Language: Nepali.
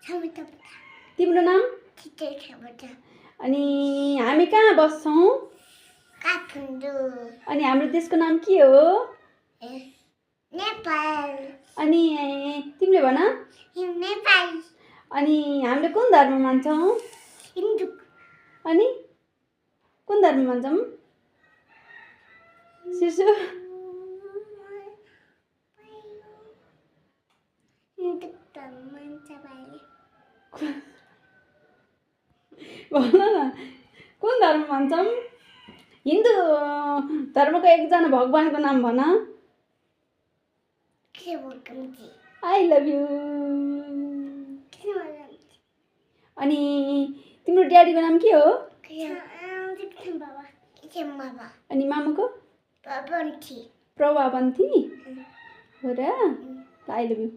तिम्रो नाम? अनि हामी कहाँ बस्छौँ? काठमाडौँ। अनि हाम्रो देशको नाम के हो? नेपाल। अनि तिमीले भन? नेपाल। अनि हामीले कुन धर्म मान्छौँ? हिन्दू। अनि कुन धर्म मान्छौँ? शिशु हिन्दू धर्म मान्छ भाइले। भन न कुन धर्म मान्छौँ? हिन्दू धर्मको एकजना भगवानको नाम भन। I love you. अनि तिम्रो ड्याडीको नाम के हो? अनि मामुको? प्रभावन्ती हो र? I love you.